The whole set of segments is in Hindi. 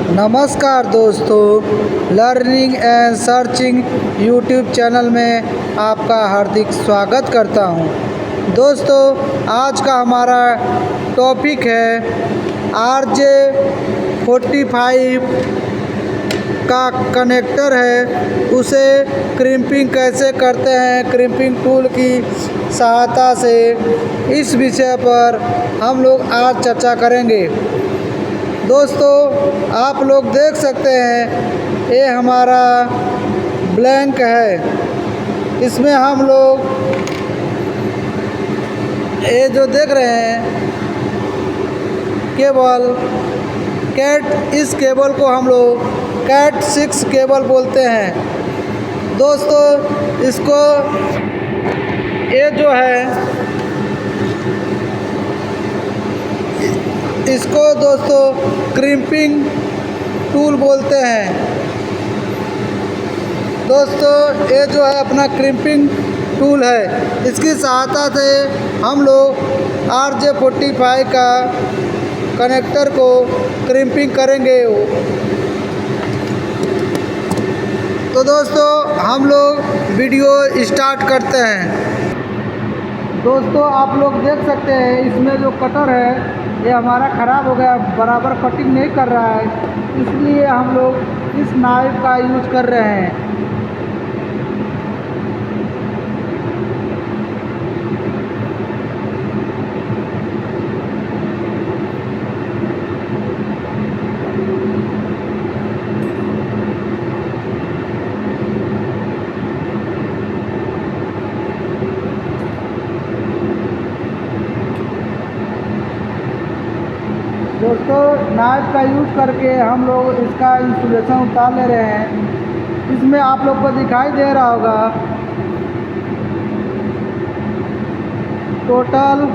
नमस्कार दोस्तों, learning and searching YouTube channel में आपका हार्दिक स्वागत करता हूं। दोस्तों, आज का हमारा टॉपिक है RJ45 का कनेक्टर है, उसे क्रिम्पिंग कैसे करते हैं क्रिम्पिंग टूल की सहायता से। इस विषय पर हम लोग आज चर्चा करेंगे। दोस्तों, आप लोग देख सकते हैं ये हमारा ब्लैंक है। इसमें हम लोग ये जो देख रहे हैं केबल इस केबल को हम लोग कैट 6 केबल बोलते हैं। दोस्तों, इसको ये जो है इसको दोस्तों क्रिम्पिंग टूल बोलते हैं। दोस्तों, ये जो है अपना क्रिम्पिंग टूल है। इसकी सहायता से हम लोग RJ45 का कनेक्टर को क्रिम्पिंग करेंगे। तो दोस्तों, हम लोग वीडियो स्टार्ट करते हैं। दोस्तों, आप लोग देख सकते हैं इसमें जो कटर है ये हमारा ख़राब हो गया, बराबर कटिंग नहीं कर रहा है, इसलिए हम लोग इस नाइफ का यूज कर रहे हैं। दोस्तों, नाइफ का यूज करके हम लोग इसका इंसुलेशन उतार ले रहे हैं। इसमें आप लोग को दिखाई दे रहा होगा टोटल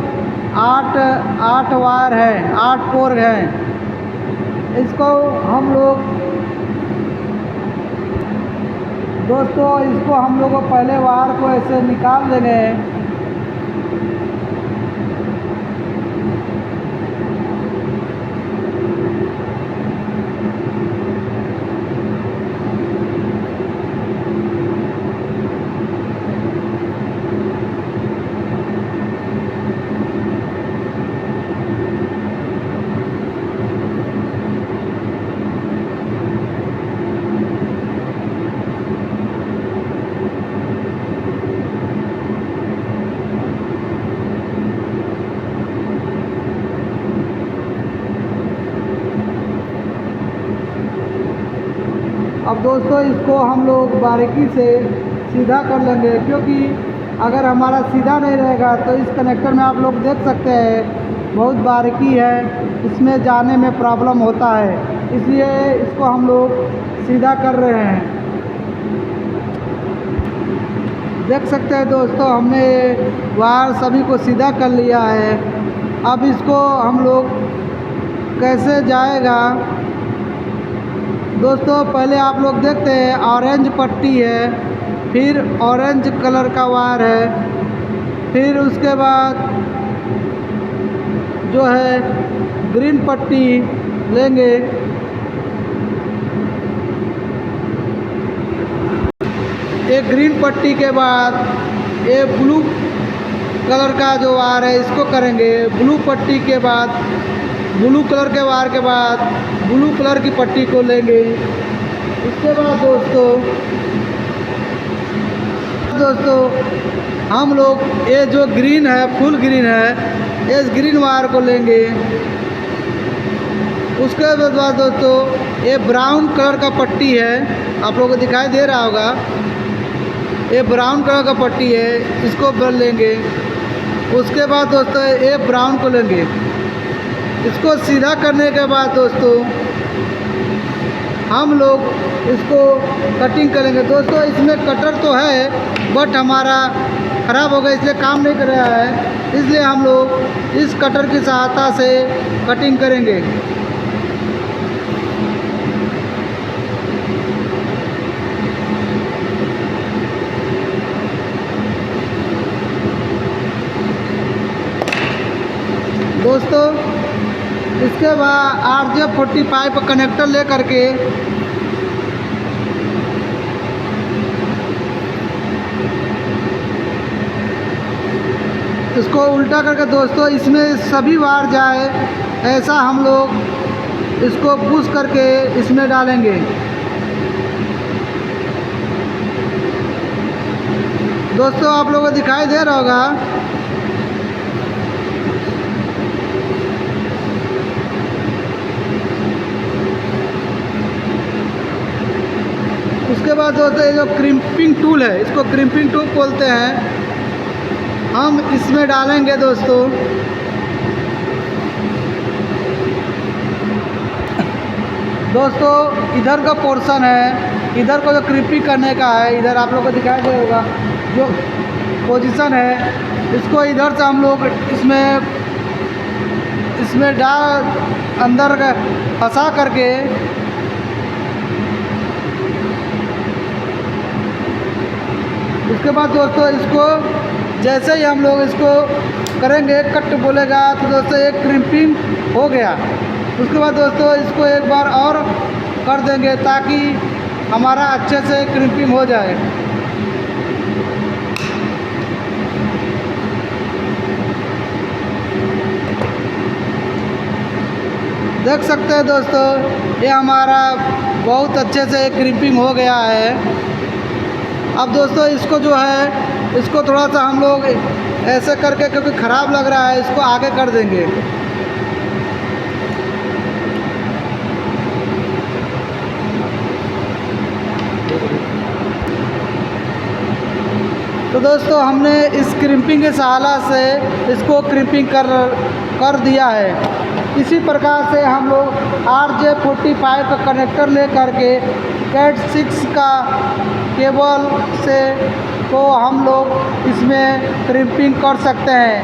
8 वायर है, 8 पोर हैं। इसको हम लोग दोस्तों पहले वायर को ऐसे निकाल देंगे। अब दोस्तों, इसको हम लोग बारीकी से सीधा कर लेंगे, क्योंकि अगर हमारा सीधा नहीं रहेगा तो इस कनेक्टर में आप लोग देख सकते हैं बहुत बारीकी है, इसमें जाने में प्रॉब्लम होता है, इसलिए इसको हम लोग सीधा कर रहे हैं। देख सकते हैं दोस्तों, हमने वायर सभी को सीधा कर लिया है। अब इसको हम लोग कैसे जाएगा दोस्तों, पहले आप लोग देखते हैं ऑरेंज पट्टी है, फिर ऑरेंज कलर का वायर है, फिर उसके बाद जो है ग्रीन पट्टी लेंगे। एक ग्रीन पट्टी के बाद ये ब्लू कलर का जो वायर है इसको करेंगे। ब्लू पट्टी के बाद ब्लू कलर के वायर के बाद ब्लू कलर की पट्टी को लेंगे। उसके बाद दोस्तों हम लोग ये जो ग्रीन है, फुल ग्रीन है, इस ग्रीन वायर को लेंगे। उसके बाद दोस्तों ये ब्राउन कलर का पट्टी है, आप लोगों को दिखाई दे रहा होगा, ये ब्राउन कलर का पट्टी है, इसको भर लेंगे। उसके बाद दोस्तों ये ब्राउन को लेंगे। इसको सीधा करने के बाद दोस्तों हम लोग इसको कटिंग करेंगे। दोस्तों, इसमें कटर तो है बट हमारा ख़राब हो गया, इसलिए काम नहीं कर रहा है, इसलिए हम लोग इस कटर की सहायता से कटिंग करेंगे। दोस्तों, इसके उसके बाद RJ45 का कनेक्टर ले करके इसको उल्टा करके दोस्तों इसमें सभी वार जाए ऐसा हम लोग इसको पुश करके इसमें डालेंगे। दोस्तों आप लोगों को दिखाई दे रहा होगा उसके बाद दोस्तों ये जो क्रिम्पिंग टूल है, इसको क्रिम्पिंग टूल बोलते हैं, हम इसमें डालेंगे दोस्तों। दोस्तों इधर का पोर्शन है, इधर को जो क्रिम्पिंग करने का है, इधर आप लोगों को दिखाई दे होगा जो पोजीशन है, इसको इधर से हम लोग इसमें डाल अंदर फंसा करके उसके बाद दोस्तों इसको जैसे ही हम लोग इसको करेंगे कट बोलेगा तो दोस्तों एक क्रिम्पिंग हो गया। उसके बाद दोस्तों इसको एक बार और कर देंगे ताकि हमारा अच्छे से क्रिम्पिंग हो जाए। देख सकते हैं दोस्तों ये हमारा बहुत अच्छे से क्रिम्पिंग हो गया है। अब दोस्तों इसको जो है इसको थोड़ा सा हम लोग ऐसे करके, क्योंकि ख़राब लग रहा है, इसको आगे कर देंगे। तो दोस्तों हमने इस क्रिम्पिंग के सहारा से इसको क्रिम्पिंग कर दिया है। इसी प्रकार से हम लोग RJ45 का कनेक्टर ले करके कैट 6 का केबल से को हम लोग इसमें क्रिम्पिंग कर सकते हैं।